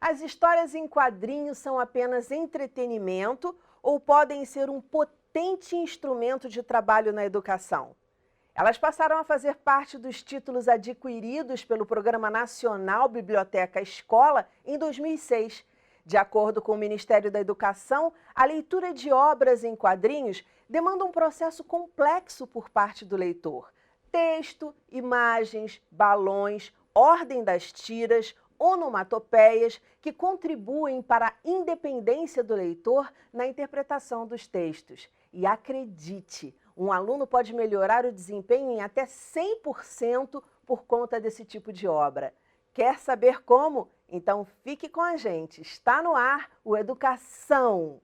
As histórias em quadrinhos são apenas entretenimento ou podem ser um potente instrumento de trabalho na educação? Elas passaram a fazer parte dos títulos adquiridos pelo Programa Nacional Biblioteca Escola em 2006. De acordo com o Ministério da Educação, a leitura de obras em quadrinhos demanda um processo complexo por parte do leitor. Texto, imagens, balões, ordem das tiras, onomatopeias que contribuem para a independência do leitor na interpretação dos textos. E acredite, um aluno pode melhorar o desempenho em até 100% por conta desse tipo de obra. Quer saber como? Então fique com a gente. Está no ar o Educação.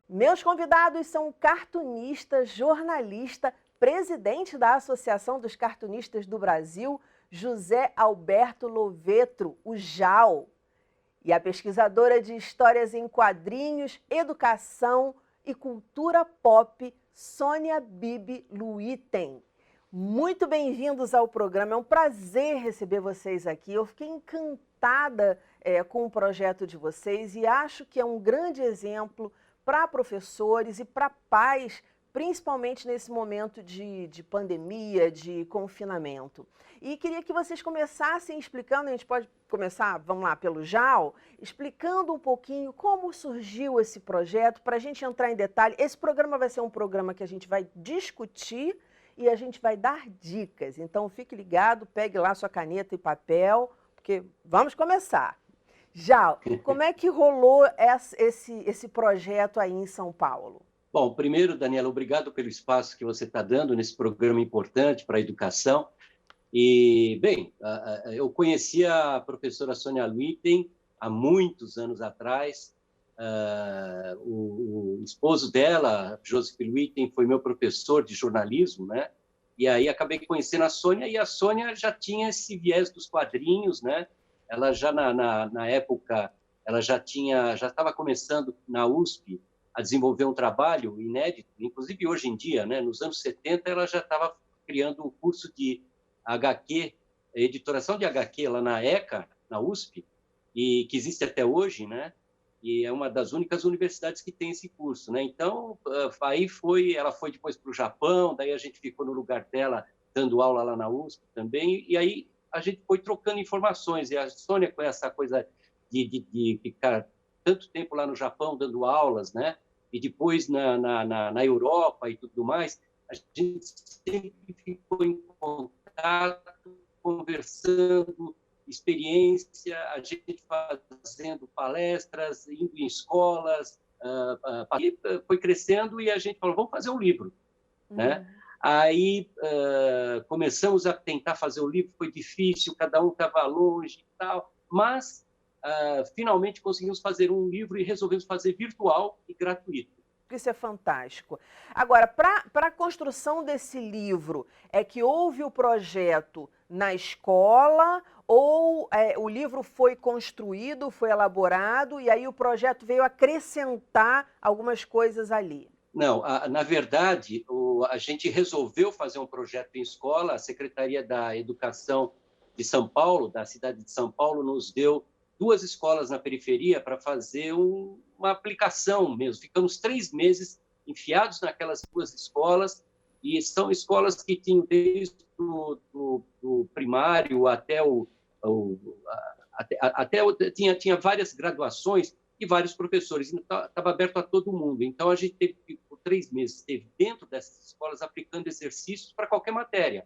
Meus convidados são o cartunista, jornalista, presidente da Associação dos Cartunistas do Brasil, José Alberto Lovetro, o Jal, e a pesquisadora de histórias em quadrinhos, educação e cultura pop, Sônia Bibi Luitem. Muito bem-vindos ao programa, é um prazer receber vocês aqui. Eu fiquei encantada com o projeto de vocês e acho que é um grande exemplo para professores e para pais, principalmente nesse momento de pandemia, de confinamento. E queria que vocês começassem explicando, a gente pode começar, vamos lá, pelo Jal, explicando um pouquinho como surgiu esse projeto, para a gente entrar em detalhe. Esse programa vai ser um programa que a gente vai discutir e a gente vai dar dicas. Então fique ligado, pegue lá sua caneta e papel, porque vamos começar. Jal, como é que rolou esse projeto aí em São Paulo? Bom, primeiro, Daniela, obrigado pelo espaço que você está dando nesse programa importante para a educação. E, bem, eu conheci a professora Sônia Luitem há muitos anos atrás. O esposo dela, Joseph Luitem, foi meu professor de jornalismo, né? E aí acabei conhecendo a Sônia, e a Sônia já tinha esse viés dos quadrinhos, né? Ela já na época, ela já estava começando na USP a desenvolver um trabalho inédito, inclusive hoje em dia, né? Nos anos 70, ela já estava criando um curso de HQ, editoração de HQ lá na ECA, na USP, e que existe até hoje, né? E é uma das únicas universidades que tem esse curso, né? Então, aí ela foi depois para o Japão, daí a gente ficou no lugar dela, dando aula lá na USP também, e aí a gente foi trocando informações, e a Sônia, com essa coisa de ficar tanto tempo lá no Japão dando aulas, né? E depois na Europa e tudo mais, a gente sempre ficou em contato, conversando, experiência, a gente fazendo palestras, indo em escolas, e foi crescendo e a gente falou, vamos fazer um livro, né? Aí começamos a tentar fazer o livro, foi difícil, cada um estava longe e tal, mas finalmente conseguimos fazer um livro e resolvemos fazer virtual e gratuito. Isso é fantástico. Agora, para a construção desse livro, é que houve o projeto na escola ou o livro foi construído, foi elaborado e aí o projeto veio acrescentar algumas coisas ali? Não, na verdade, a gente resolveu fazer um projeto em escola, a Secretaria da Educação de São Paulo, da cidade de São Paulo, nos deu 2 escolas na periferia para fazer uma aplicação mesmo. Ficamos 3 meses enfiados naquelas 2 escolas, e são escolas que tinham desde do primário tinha várias graduações e vários professores, estava aberto a todo mundo. Então, a gente teve, por 3 meses, esteve dentro dessas escolas aplicando exercícios para qualquer matéria.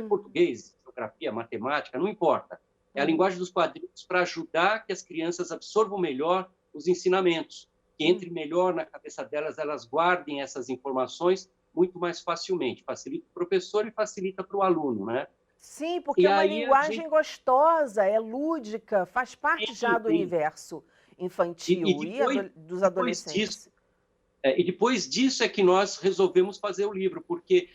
Português, geografia, matemática, não importa. É a linguagem dos quadrinhos para ajudar que as crianças absorvam melhor os ensinamentos, que entre melhor na cabeça delas, elas guardem essas informações muito mais facilmente. Facilita o professor e facilita para o aluno, né? Sim, porque é uma linguagem gostosa, é lúdica, faz parte já do universo infantil e dos adolescentes. E depois disso é que nós resolvemos fazer o livro, porque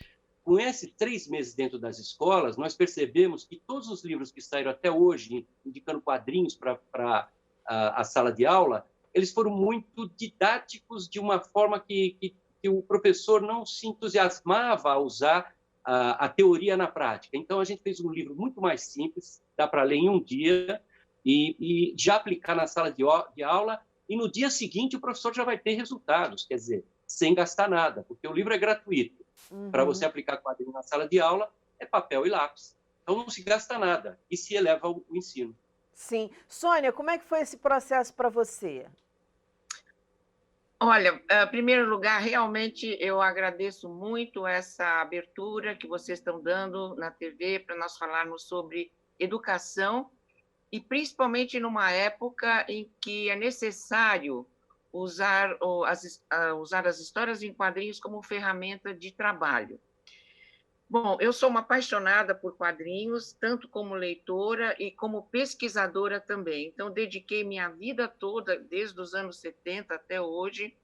com esses 3 meses dentro das escolas, nós percebemos que todos os livros que saíram até hoje, indicando quadrinhos para a sala de aula, eles foram muito didáticos de uma forma que o professor não se entusiasmava a usar a teoria na prática. Então, a gente fez um livro muito mais simples, dá para ler em um dia, e já aplicar na sala de aula, e no dia seguinte o professor já vai ter resultados, quer dizer, sem gastar nada, porque o livro é gratuito. Para você aplicar quadrinho na sala de aula, é papel e lápis. Então, não se gasta nada e se eleva o ensino. Sim. Sônia, como é que foi esse processo para você? Olha, em primeiro lugar, realmente eu agradeço muito essa abertura que vocês estão dando na TV para nós falarmos sobre educação, e principalmente numa época em que é necessário usar as histórias em quadrinhos como ferramenta de trabalho. Bom, eu sou uma apaixonada por quadrinhos, tanto como leitora e como pesquisadora também. Então, dediquei minha vida toda, desde os anos 70 até hoje,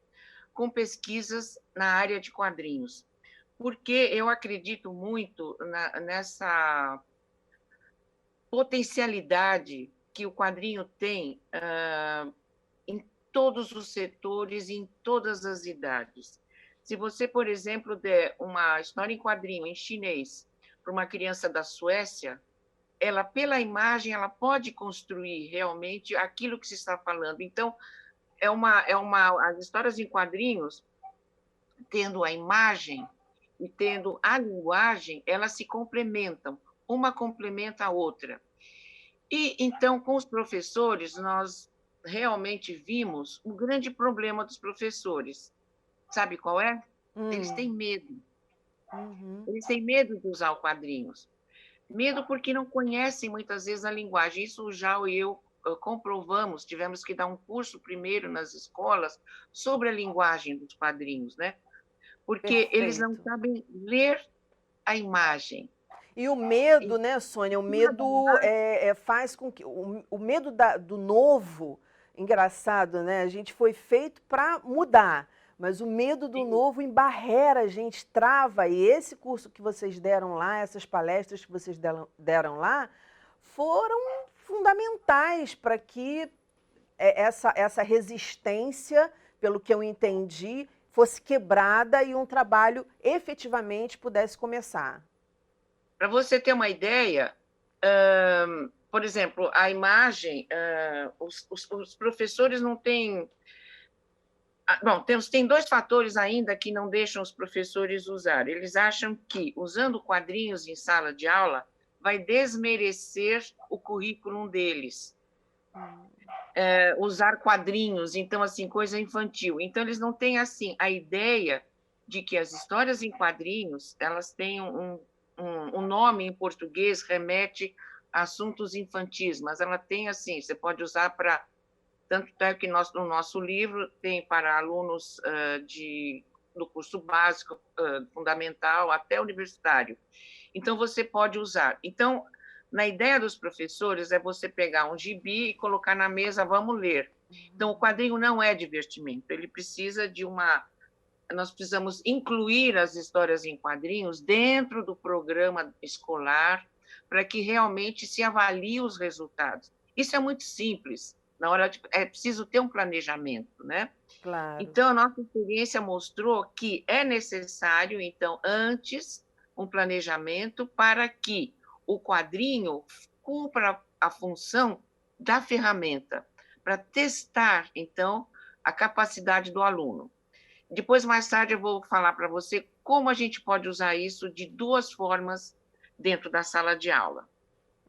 com pesquisas na área de quadrinhos. Porque eu acredito muito nessa potencialidade que o quadrinho tem em todos os setores, em todas as idades. Se você, por exemplo, der uma história em quadrinho em chinês para uma criança da Suécia, ela, pela imagem, ela pode construir realmente aquilo que se está falando. Então, as histórias em quadrinhos, tendo a imagem e tendo a linguagem, elas se complementam, uma complementa a outra. E, então, com os professores, nós realmente vimos um grande problema dos professores. Sabe qual é? Eles têm medo. Eles têm medo de usar os quadrinhos. Medo porque não conhecem, muitas vezes, a linguagem. Isso o Jal e eu comprovamos, tivemos que dar um curso primeiro nas escolas sobre a linguagem dos quadrinhos, né? Porque eles não sabem ler a imagem. E o medo, né, Sônia? O medo faz com que... O medo do novo, engraçado, né? A gente foi feito para mudar, mas o medo do novo embarrera a gente, trava. E esse curso que vocês deram lá, essas palestras que vocês deram lá, foram fundamentais para que essa resistência, pelo que eu entendi, fosse quebrada e um trabalho efetivamente pudesse começar. Para você ter uma ideia, por exemplo, a imagem, os professores não têm... Bom, tem dois fatores ainda que não deixam os professores usar. Eles acham que, usando quadrinhos em sala de aula, vai desmerecer o currículo deles. Usar quadrinhos, então, assim, coisa infantil. Então, eles não têm, assim, a ideia de que as histórias em quadrinhos, elas têm um nome em português, remete a assuntos infantis, mas ela tem, assim, você pode usar para... Tanto é que no nosso livro tem para alunos do curso básico, fundamental, até universitário. Então, você pode usar. Então, na ideia dos professores, é você pegar um gibi e colocar na mesa, vamos ler. Então, o quadrinho não é divertimento, ele precisa de uma... Nós precisamos incluir as histórias em quadrinhos dentro do programa escolar para que realmente se avalie os resultados. Isso é muito simples. Na hora é preciso ter um planejamento, né? Claro. Então, a nossa experiência mostrou que é necessário, então, antes, um planejamento para que o quadrinho cumpra a função da ferramenta, para testar, então, a capacidade do aluno. Depois, mais tarde, eu vou falar para você como a gente pode usar isso de duas formas dentro da sala de aula.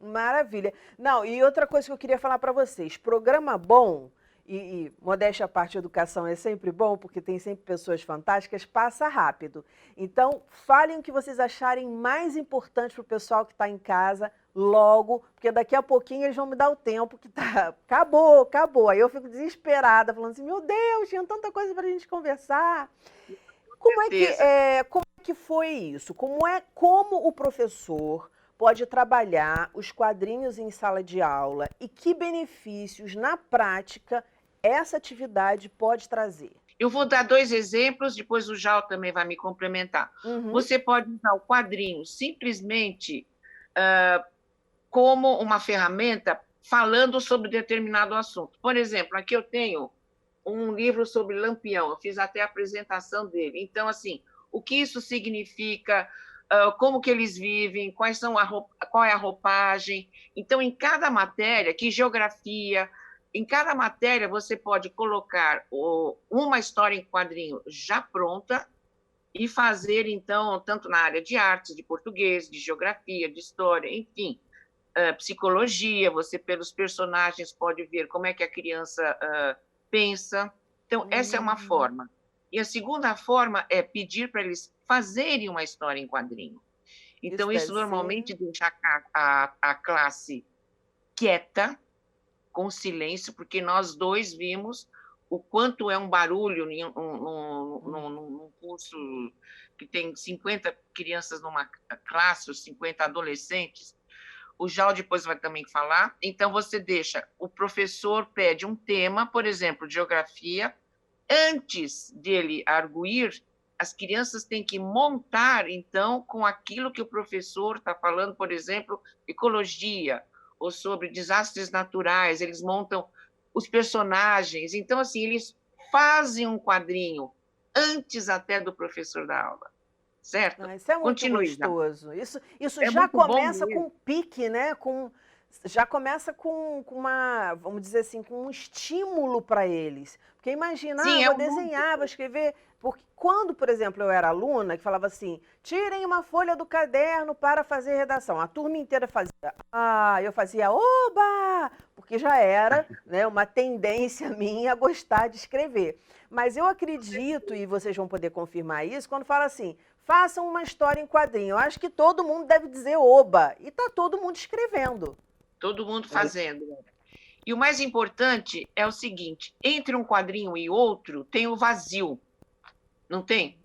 Maravilha. Não, e outra coisa que eu queria falar para vocês, programa bom, e modéstia à parte, educação é sempre bom, porque tem sempre pessoas fantásticas, passa rápido. Então, falem o que vocês acharem mais importante para o pessoal que está em casa, logo, porque daqui a pouquinho eles vão me dar o tempo que tá... Acabou. Aí eu fico desesperada, falando assim, meu Deus, tinha tanta coisa para a gente conversar. Como é que foi isso? Como o professor pode trabalhar os quadrinhos em sala de aula e que benefícios, na prática, essa atividade pode trazer? Eu vou dar dois exemplos, depois o Jal também vai me complementar. Você pode usar o quadrinho simplesmente como uma ferramenta falando sobre determinado assunto. Por exemplo, aqui eu tenho um livro sobre Lampião, eu fiz até a apresentação dele. Então, assim, o que isso significa, como que eles vivem, qual é a roupagem. Então, em cada matéria, que geografia, em cada matéria você pode colocar uma história em quadrinho já pronta e fazer, então, tanto na área de artes, de português, de geografia, de história, enfim, psicologia, você pelos personagens pode ver como é que a criança pensa. Então, essa é uma forma. E a segunda forma é pedir para eles fazerem uma história em quadrinho. Então, isso normalmente deixa a classe quieta, com silêncio, porque nós dois vimos o quanto é um barulho num curso que tem 50 crianças numa classe, ou 50 adolescentes. O Jal depois vai também falar. Então, você deixa, o professor pede um tema, por exemplo, geografia. Antes dele arguir, as crianças têm que montar, então, com aquilo que o professor está falando, por exemplo, ecologia, ou sobre desastres naturais, eles montam os personagens. Então, assim, eles fazem um quadrinho antes até do professor dar aula, certo? Isso é muito gostoso. Isso já começa com pique, né? Já começa com uma, vamos dizer assim, com um estímulo para eles. Porque imagina, vou desenhar, vou escrever. Porque quando, por exemplo, eu era aluna, que falava assim, tirem uma folha do caderno para fazer redação. A turma inteira fazia, eu fazia, oba! Porque já era, né, uma tendência minha a gostar de escrever. Mas eu acredito, e vocês vão poder confirmar isso, quando fala assim, façam uma história em quadrinho. Eu acho que todo mundo deve dizer oba. E está todo mundo escrevendo. Todo mundo fazendo. E o mais importante é o seguinte, entre um quadrinho e outro tem o vazio. Não tem?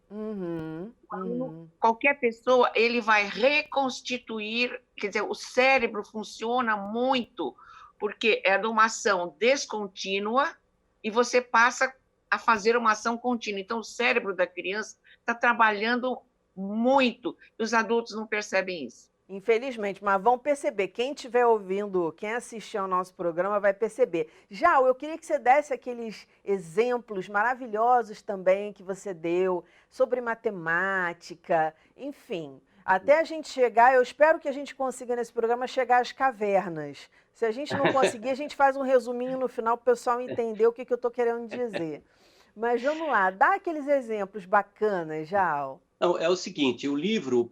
Qualquer pessoa, ele vai reconstituir, quer dizer, o cérebro funciona muito, porque é de uma ação descontínua e você passa a fazer uma ação contínua. Então, o cérebro da criança está trabalhando muito, e os adultos não percebem isso. Infelizmente, mas vão perceber. Quem estiver ouvindo, quem assistir ao nosso programa vai perceber. Jal, eu queria que você desse aqueles exemplos maravilhosos também que você deu sobre matemática, enfim. Até a gente chegar, eu espero que a gente consiga nesse programa chegar às cavernas. Se a gente não conseguir, a gente faz um resuminho no final para o pessoal entender o que eu estou querendo dizer. Mas vamos lá, dá aqueles exemplos bacanas, Jal. Não, é o seguinte, o livro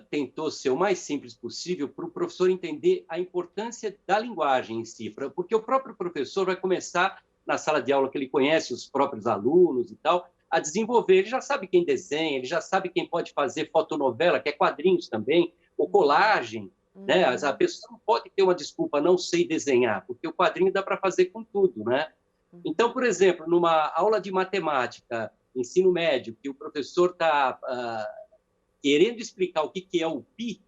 tentou ser o mais simples possível para o professor entender a importância da linguagem em si, porque o próprio professor vai começar, na sala de aula que ele conhece os próprios alunos e tal, a desenvolver. Ele já sabe quem desenha, ele já sabe quem pode fazer fotonovela, que é quadrinhos também, ou colagem. Né? A pessoa não pode ter uma desculpa, não sei desenhar, porque o quadrinho dá para fazer com tudo. Né? Então, por exemplo, numa aula de matemática, ensino médio, que o professor está querendo explicar o que é o pi,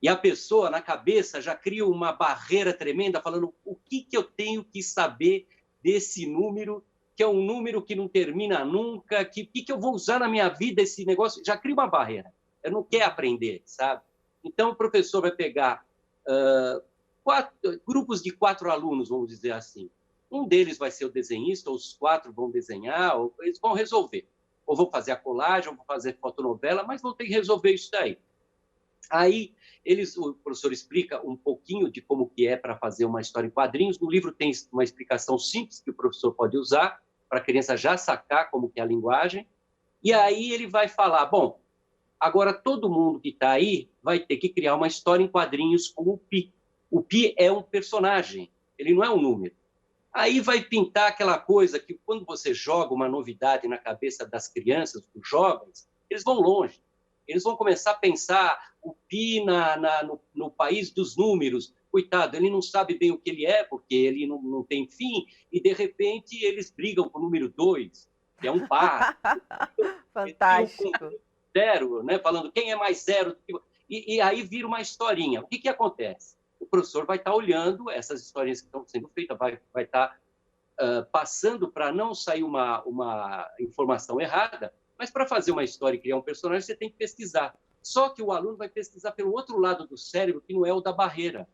e a pessoa, na cabeça, já cria uma barreira tremenda, falando o que eu tenho que saber desse número, que é um número que não termina nunca, que eu vou usar na minha vida esse negócio, já cria uma barreira. Eu não quero aprender, sabe? Então, o professor vai pegar grupos de 4 alunos, vamos dizer assim. Um deles vai ser o desenhista, ou os 4 vão desenhar, ou eles vão resolver. Ou vão fazer a colagem, ou vão fazer fotonovela, mas vão ter que resolver isso daí. Aí, o professor explica um pouquinho de como que é para fazer uma história em quadrinhos. No livro tem uma explicação simples que o professor pode usar, para a criança já sacar como que é a linguagem. E aí ele vai falar, bom, agora todo mundo que está aí vai ter que criar uma história em quadrinhos com o pi. O pi é um personagem, ele não é um número. Aí vai pintar aquela coisa que, quando você joga uma novidade na cabeça das crianças, dos jovens, eles vão longe. Eles vão começar a pensar o pi no país dos números. Coitado, ele não sabe bem o que ele é, porque ele não tem fim, e, de repente, eles brigam com o número 2, que é um par. Fantástico. Zero, né? Falando quem é mais zero. E aí vira uma historinha. O que acontece? O professor vai estar olhando essas historinhas que estão sendo feitas, vai estar passando para não sair uma informação errada, mas para fazer uma história e criar um personagem, você tem que pesquisar. Só que o aluno vai pesquisar pelo outro lado do cérebro, que não é o da barreira.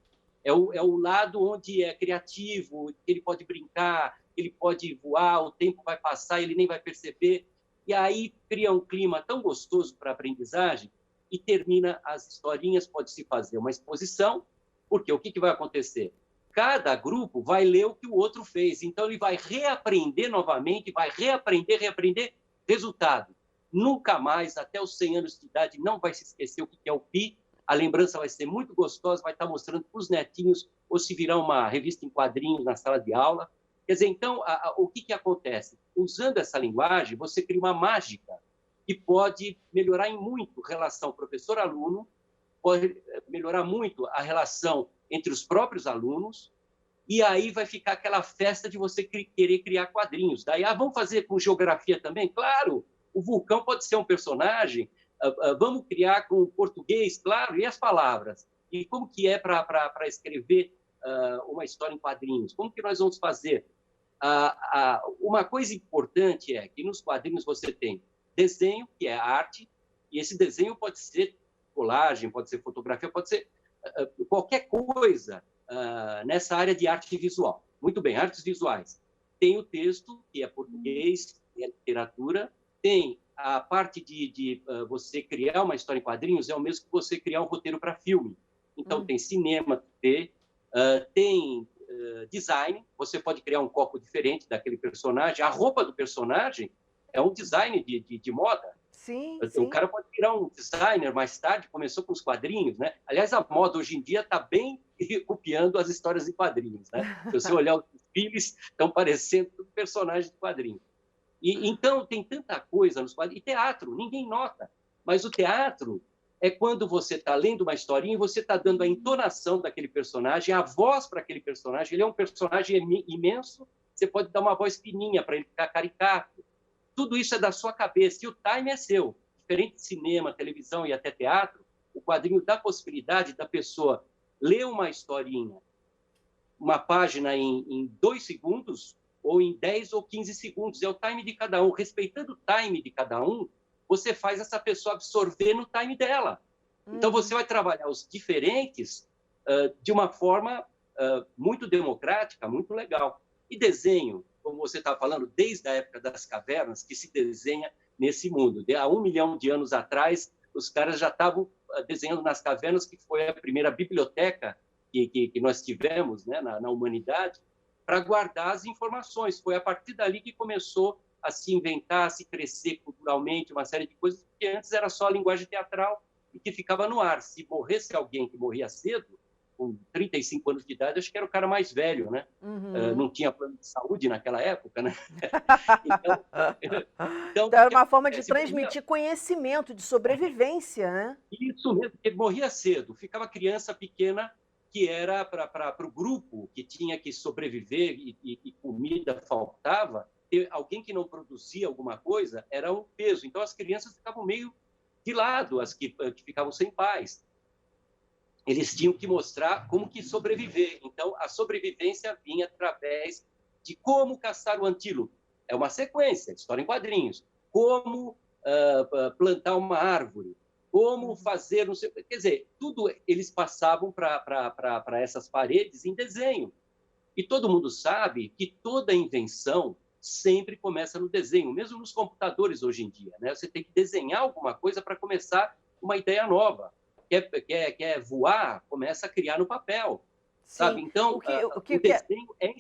É o lado onde é criativo, ele pode brincar, ele pode voar, o tempo vai passar, ele nem vai perceber. E aí cria um clima tão gostoso para a aprendizagem e termina as historinhas, pode-se fazer uma exposição, porque o que vai acontecer? Cada grupo vai ler o que o outro fez, então ele vai reaprender novamente, vai reaprender. Resultado, nunca mais, até os 100 anos de idade, não vai se esquecer o que é o pi, a lembrança vai ser muito gostosa, vai estar mostrando para os netinhos, ou se virar uma revista em quadrinhos na sala de aula. Quer dizer, então, o que acontece? Usando essa linguagem, você cria uma mágica que pode melhorar em muito a relação professor-aluno, pode melhorar muito a relação entre os próprios alunos, e aí vai ficar aquela festa de você querer criar quadrinhos. Daí, vamos fazer com geografia também? Claro, o vulcão pode ser um personagem, vamos criar com português, claro, e as palavras? E como que é para escrever uma história em quadrinhos? Como que nós vamos fazer? Uma coisa importante é que nos quadrinhos você tem desenho, que é arte, e esse desenho pode ser colagem, pode ser fotografia, pode ser qualquer coisa nessa área de arte visual. Muito bem, artes visuais. Tem o texto, que é português, é literatura, tem a parte de você criar uma história em quadrinhos, é o mesmo que você criar um roteiro para filme. Então, tem cinema, tem design, você pode criar um copo diferente daquele personagem, a roupa do personagem é um design de moda. Sim, O cara pode virar um designer mais tarde, começou com os quadrinhos, né? Aliás, a moda hoje em dia está bem copiando as histórias em quadrinhos, né? Se você olhar os desfiles, estão parecendo personagens de quadrinhos. E então tem tanta coisa nos quadrinhos. E teatro, ninguém nota, mas o teatro é quando você está lendo uma historinha e você está dando a entonação daquele personagem, a voz para aquele personagem. Ele é um personagem imenso, você pode dar uma voz fininha para ele ficar caricato. Tudo isso é da sua cabeça e o time é seu. Diferente de cinema, televisão e até teatro, o quadrinho dá a possibilidade da pessoa ler uma historinha, uma página em 2 segundos ou em 10 ou 15 segundos. É o time de cada um. Respeitando o time de cada um, você faz essa pessoa absorver no time dela. Então, você vai trabalhar os diferentes de uma forma muito democrática, muito legal. E desenho, como você está falando, desde a época das cavernas, que se desenha nesse mundo. Há 1 milhão de anos atrás, os caras já estavam desenhando nas cavernas, que foi a primeira biblioteca que nós tivemos, né, na humanidade, para guardar as informações. Foi a partir dali que começou a se inventar, a se crescer culturalmente, uma série de coisas, que antes era só a linguagem teatral e que ficava no ar. Se morresse alguém que morria cedo, com 35 anos de idade, acho que era o cara mais velho, né? Não tinha plano de saúde naquela época, né? Então era uma forma de transmitir conhecimento, de sobrevivência, né? Isso mesmo, porque morria cedo. Ficava criança pequena, que era para o grupo que tinha que sobreviver e comida faltava, ter alguém que não produzia alguma coisa era um peso. Então, as crianças ficavam meio de lado, as que ficavam sem pais. Eles tinham que mostrar como que sobreviver. Então, a sobrevivência vinha através de como caçar o antílope. É uma sequência, história em quadrinhos. Como plantar uma árvore, como fazer... Não sei, quer dizer, tudo eles passavam para essas paredes em desenho. E todo mundo sabe que toda invenção sempre começa no desenho, mesmo nos computadores hoje em dia, né? Você tem que desenhar alguma coisa para começar uma ideia nova. Quer voar, começa a criar no papel, sabe? Então, o desenho é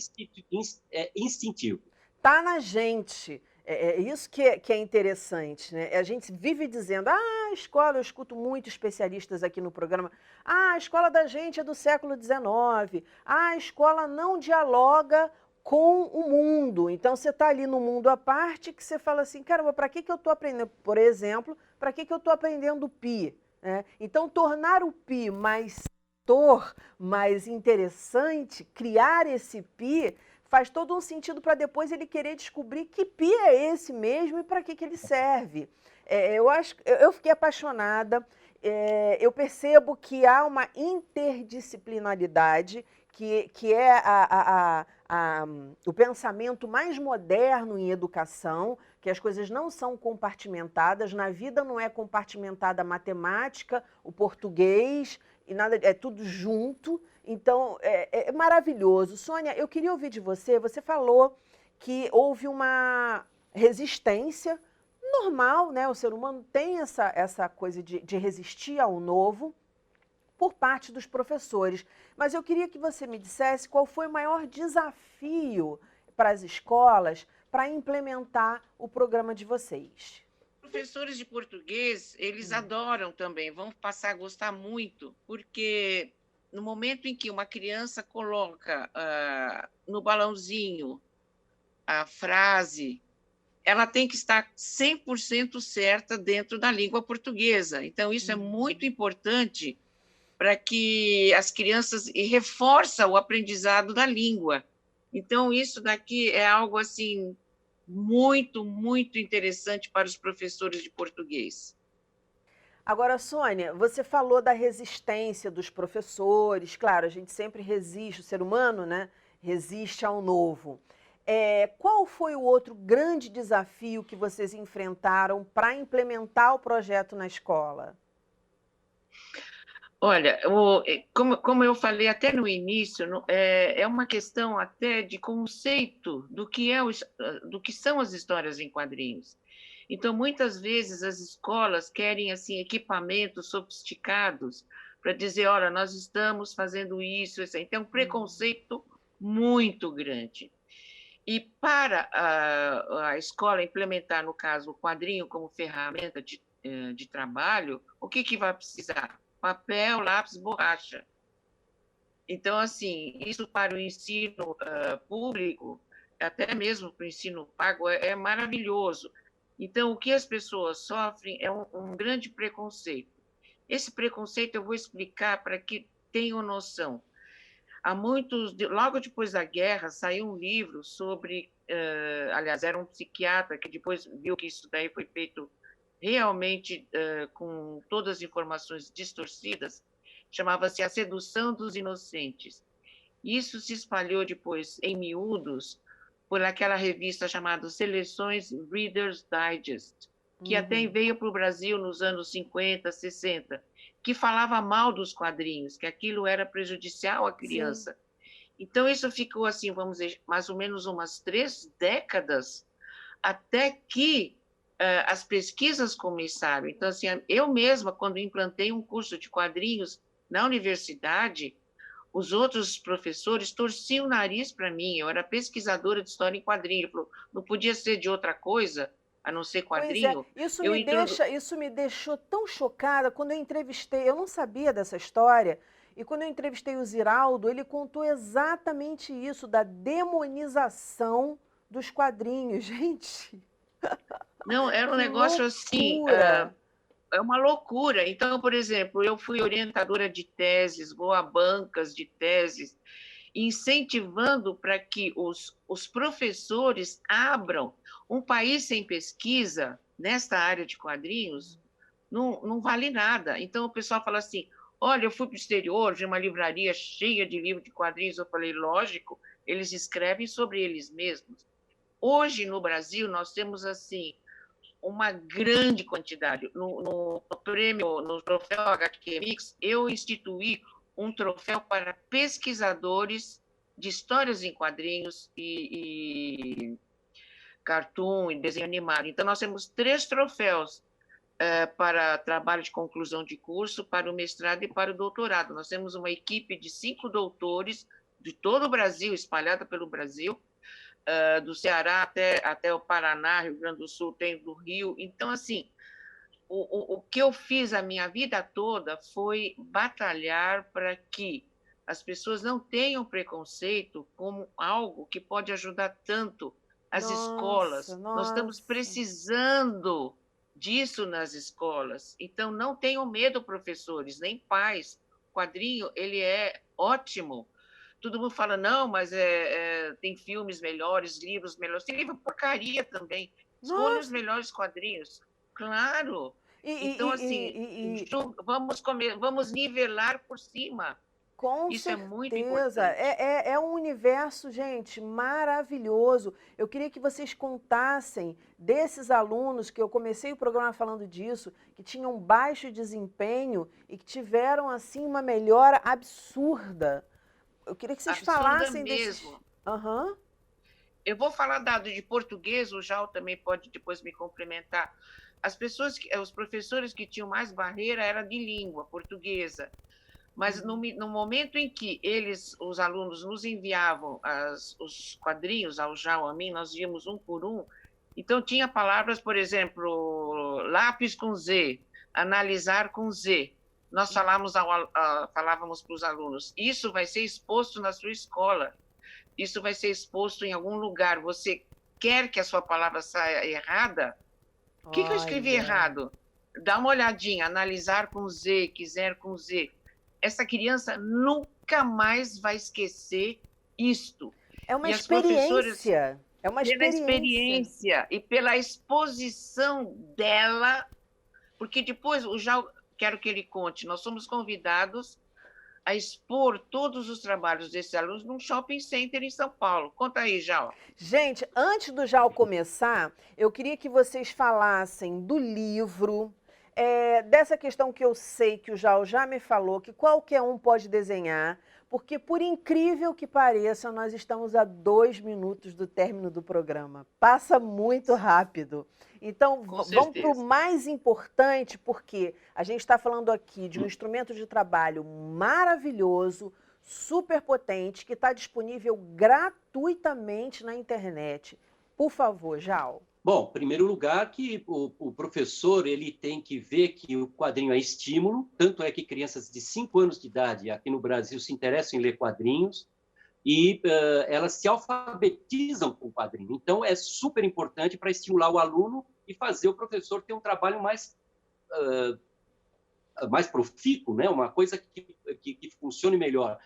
instintivo. Está na gente. É isso que é interessante, né? A gente vive dizendo, a escola, eu escuto muito especialistas aqui no programa, a escola da gente é do século XIX, a escola não dialoga com o mundo. Então, você está ali no mundo à parte que você fala assim, caramba, para que eu estou aprendendo? Por exemplo, para que eu estou aprendendo pi? Então, tornar o pi mais interessante, criar esse pi, faz todo um sentido para depois ele querer descobrir que pi é esse mesmo e para que ele serve. Eu fiquei apaixonada, eu percebo que há uma interdisciplinaridade que é o pensamento mais moderno em educação, que as coisas não são compartimentadas, na vida não é compartimentada a matemática, o português, e nada, é tudo junto. Então, é maravilhoso. Sônia, eu queria ouvir de você, você falou que houve uma resistência normal, né? O ser humano tem essa coisa de resistir ao novo por parte dos professores. Mas eu queria que você me dissesse qual foi o maior desafio para as escolas para implementar o programa de vocês. Professores de português, eles adoram também, vão passar a gostar muito, porque no momento em que uma criança coloca no balãozinho a frase, ela tem que estar 100% certa dentro da língua portuguesa. Então, isso é muito importante para que as crianças e reforça o aprendizado da língua. Então, isso daqui é algo assim muito, muito interessante para os professores de português. Agora, Sônia, você falou da resistência dos professores. Claro, a gente sempre resiste, o ser humano, né, resiste ao novo. Qual foi o outro grande desafio que vocês enfrentaram para implementar o projeto na escola? Olha, como eu falei até no início, é uma questão até de conceito do que são as histórias em quadrinhos. Então, muitas vezes as escolas querem assim equipamentos sofisticados para dizer, olha, nós estamos fazendo isso. Então, é um preconceito muito grande. E para a escola implementar, no caso, o quadrinho como ferramenta de trabalho, o que vai precisar? Papel, lápis, borracha. Então, assim, isso para o ensino público, até mesmo para o ensino pago, é maravilhoso. Então, o que as pessoas sofrem é um grande preconceito. Esse preconceito eu vou explicar para que tenham noção. Logo depois da guerra, saiu um livro sobre, aliás, era um psiquiatra que depois viu que isso daí foi feito realmente com todas as informações distorcidas, chamava-se A Sedução dos Inocentes. Isso se espalhou depois em miúdos por aquela revista chamada Seleções Reader's Digest, que até veio para o Brasil nos anos 50, 60, que falava mal dos quadrinhos, que aquilo era prejudicial à criança. Sim. Então, isso ficou assim, vamos dizer, mais ou menos umas 3 décadas, até que as pesquisas começaram. Então, assim, eu mesma, quando implantei um curso de quadrinhos na universidade, os outros professores torciam o nariz para mim. Eu era pesquisadora de história em quadrinho. Falou, não podia ser de outra coisa, a não ser quadrinho. Pois é, isso me deixou tão chocada quando eu entrevistei, eu não sabia dessa história, e quando eu entrevistei o Ziraldo, ele contou exatamente isso, da demonização dos quadrinhos. Gente... Não, era um negócio assim, é uma loucura. Então, por exemplo, eu fui orientadora de teses, vou a bancas de teses, incentivando para que os professores abram. Um país sem pesquisa nesta área de quadrinhos não vale nada. Então, o pessoal fala assim, olha, eu fui para o exterior, vi uma livraria cheia de livros de quadrinhos. Eu falei, lógico, eles escrevem sobre eles mesmos. Hoje, no Brasil, nós temos, assim, uma grande quantidade. No troféu HQ Mix, eu instituí um troféu para pesquisadores de histórias em quadrinhos e cartoon e desenho animado. Então, nós temos 3 troféus para trabalho de conclusão de curso, para o mestrado e para o doutorado. Nós temos uma equipe de 5 doutores de todo o Brasil, espalhada pelo Brasil, do Ceará até o Paraná, Rio Grande do Sul, tem do Rio. Então, assim, o que eu fiz a minha vida toda foi batalhar para que as pessoas não tenham preconceito como algo que pode ajudar tanto as escolas. Nós estamos precisando disso nas escolas. Então, não tenham medo, professores, nem pais. O quadrinho, ele é ótimo. Todo mundo fala, não, mas tem filmes melhores, livros melhores. Tem livro porcaria também. Escolha os melhores quadrinhos. Claro. Então, assim, vamos nivelar por cima. Com Isso certeza. é muito importante. É um universo, gente, maravilhoso. Eu queria que vocês contassem desses alunos, que eu comecei o programa falando disso, que tinham baixo desempenho e que tiveram, assim, uma melhora absurda eu queria que vocês Absurda falassem mesmo. desses... Aham. Eu vou falar dado de português, o Jal também pode depois me complementar. Os professores que tinham mais barreira era de língua portuguesa, mas no momento em que os alunos nos enviavam os quadrinhos ao Jal, a mim, nós íamos um por um, então tinha palavras, por exemplo, lápis com Z, analisar com Z. Nós falávamos para os alunos, isso vai ser exposto na sua escola, isso vai ser exposto em algum lugar. Você quer que a sua palavra saia errada? O que eu escrevi errado? Dá uma olhadinha, analisar com Z, quiser com Z. Essa criança nunca mais vai esquecer isto. É uma experiência. É uma pela experiência. Experiência e pela exposição dela, porque depois, quero que ele conte, nós somos convidados a expor todos os trabalhos desses alunos num shopping center em São Paulo. Conta aí, Jal. Gente, antes do Jal começar, eu queria que vocês falassem do livro, dessa questão que eu sei que o Jal já me falou, que qualquer um pode desenhar, porque, por incrível que pareça, nós estamos a 2 minutos do término do programa. Passa muito rápido. Então, vamos para o mais importante, porque a gente está falando aqui de um instrumento de trabalho maravilhoso, super potente, que está disponível gratuitamente na internet. Por favor, Jal. Bom, em primeiro lugar, que o professor ele tem que ver que o quadrinho é estímulo, tanto é que crianças de 5 anos de idade aqui no Brasil se interessam em ler quadrinhos e elas se alfabetizam com o quadrinho. Então, é super importante para estimular o aluno e fazer o professor ter um trabalho mais profícuo, né? Uma coisa que funcione melhor.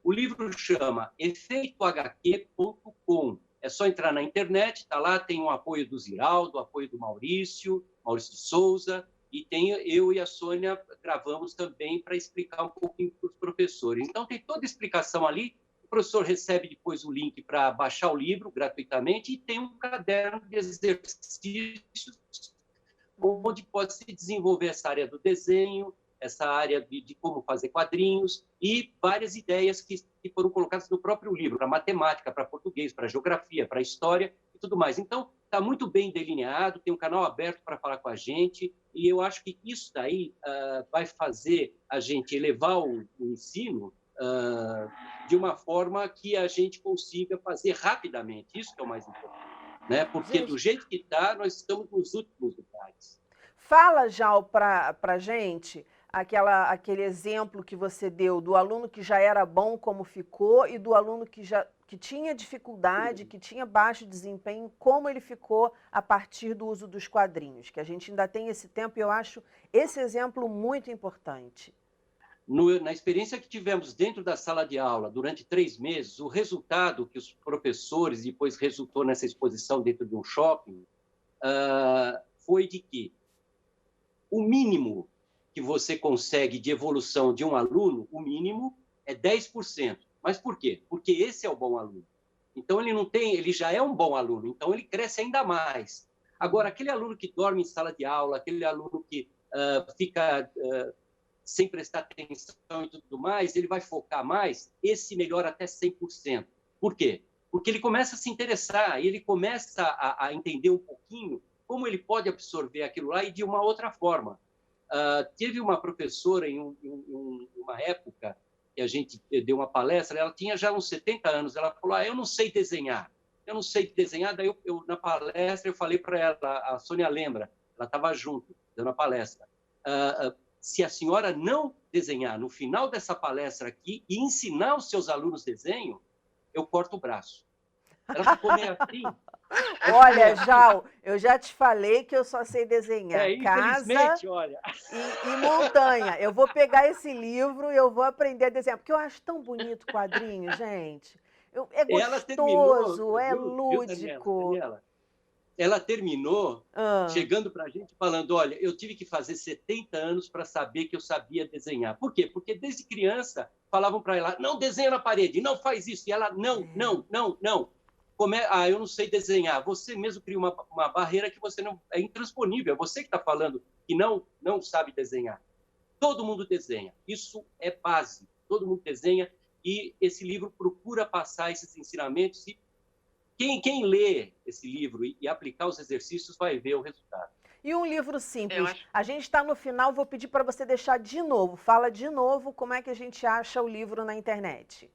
O livro chama efeitohq.com. É só entrar na internet, está lá, tem o apoio do Ziraldo, o apoio do Maurício de Souza, e eu e a Sônia gravamos também para explicar um pouquinho para os professores. Então, tem toda a explicação ali, o professor recebe depois o link para baixar o livro gratuitamente e tem um caderno de exercícios onde pode se desenvolver essa área do desenho, essa área de como fazer quadrinhos e várias ideias que foram colocadas no próprio livro, para matemática, para português, para geografia, para história e tudo mais. Então, está muito bem delineado, tem um canal aberto para falar com a gente e eu acho que isso daí vai fazer a gente elevar o ensino de uma forma que a gente consiga fazer rapidamente. Isso que é o mais importante, né? Porque do jeito que está, nós estamos nos últimos detalhes. Fala, Jal, para a gente aquele exemplo que você deu do aluno que já era bom como ficou e do aluno que tinha dificuldade, que tinha baixo desempenho, como ele ficou a partir do uso dos quadrinhos, que a gente ainda tem esse tempo e eu acho esse exemplo muito importante. Na experiência que tivemos dentro da sala de aula durante 3 meses, o resultado que os professores depois resultou nessa exposição dentro de um shopping foi de que o mínimo que você consegue de evolução de um aluno, o mínimo é 10%. Mas por quê? Porque esse é o bom aluno. Então, ele já é um bom aluno, então ele cresce ainda mais. Agora, aquele aluno que dorme em sala de aula, aquele aluno que fica sem prestar atenção e tudo mais, ele vai focar mais, esse melhora até 100%. Por quê? Porque ele começa a se interessar, e ele começa a entender um pouquinho como ele pode absorver aquilo lá e de uma outra forma. Teve uma professora em uma época que a gente deu uma palestra, ela tinha já uns 70 anos, ela falou, eu não sei desenhar, daí eu na palestra eu falei para ela, a Sônia lembra, ela estava junto, dando a palestra, se a senhora não desenhar no final dessa palestra aqui e ensinar os seus alunos desenho, eu corto o braço. Ela ficou meio assim. Olha, Jal, eu já te falei que eu só sei desenhar casa olha. E montanha. Eu vou pegar esse livro e eu vou aprender a desenhar, porque eu acho tão bonito o quadrinho, gente. É gostoso, é lúdico. Daniela, ela terminou chegando para a gente falando, olha, eu tive que fazer 70 anos para saber que eu sabia desenhar. Por quê? Porque desde criança falavam para ela, não desenha na parede, não faz isso. E ela, não. Eu não sei desenhar. Você mesmo cria uma barreira que você não é intransponível. É você que está falando que não sabe desenhar. Todo mundo desenha. Isso é base. Todo mundo desenha. e esse livro procura passar esses ensinamentos e quem lê esse livro e aplicar os exercícios vai ver o resultado. E um livro simples. A gente está no final, vou pedir para você deixar de novo. Fala de novo como é que a gente acha o livro na internet.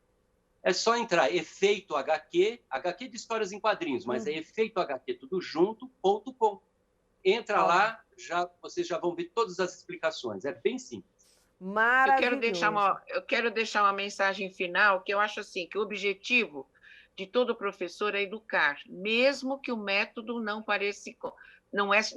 É só entrar, Efeito HQ, HQ de histórias em quadrinhos, mas é Efeito HQ tudo junto.com. Entra lá, vocês já vão ver todas as explicações. É bem simples. Maravilhoso. Eu quero deixar uma mensagem final, que eu acho assim, que o objetivo de todo professor é educar, mesmo que o método não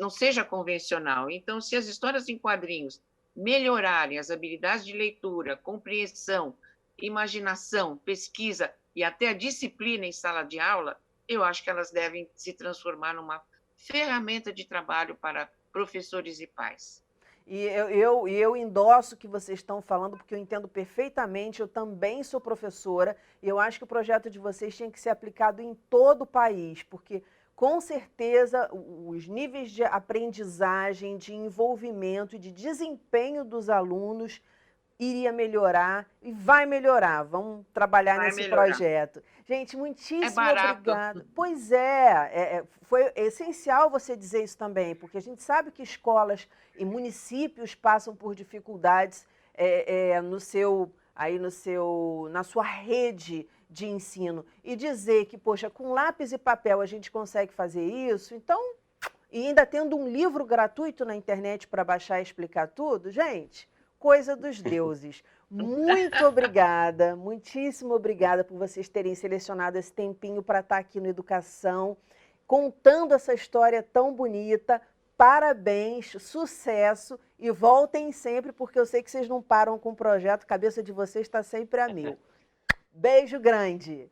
seja convencional. Então, se as histórias em quadrinhos melhorarem as habilidades de leitura, compreensão, imaginação, pesquisa e até a disciplina em sala de aula, eu acho que elas devem se transformar numa ferramenta de trabalho para professores e pais. E eu endosso o que vocês estão falando, porque eu entendo perfeitamente, eu também sou professora, e eu acho que o projeto de vocês tinha que ser aplicado em todo o país, porque com certeza os níveis de aprendizagem, de envolvimento e de desempenho dos alunos iria melhorar e vai melhorar. Vamos trabalhar nesse projeto. Gente, muitíssimo obrigada. Pois foi essencial você dizer isso também, porque a gente sabe que escolas e municípios passam por dificuldades na sua rede de ensino. E dizer que, poxa, com lápis e papel a gente consegue fazer isso, então, e ainda tendo um livro gratuito na internet para baixar e explicar tudo, gente, coisa dos deuses. Muito obrigada, muitíssimo obrigada por vocês terem selecionado esse tempinho para estar aqui no Educação, contando essa história tão bonita. Parabéns, sucesso e voltem sempre, porque eu sei que vocês não param com o projeto, a cabeça de vocês está sempre a mil. Beijo grande.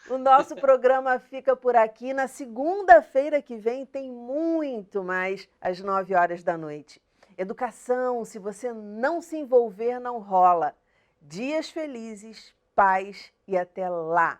O nosso programa fica por aqui. Na segunda-feira que vem tem muito mais às 9 horas da noite. Educação, se você não se envolver, não rola. Dias felizes, paz e até lá!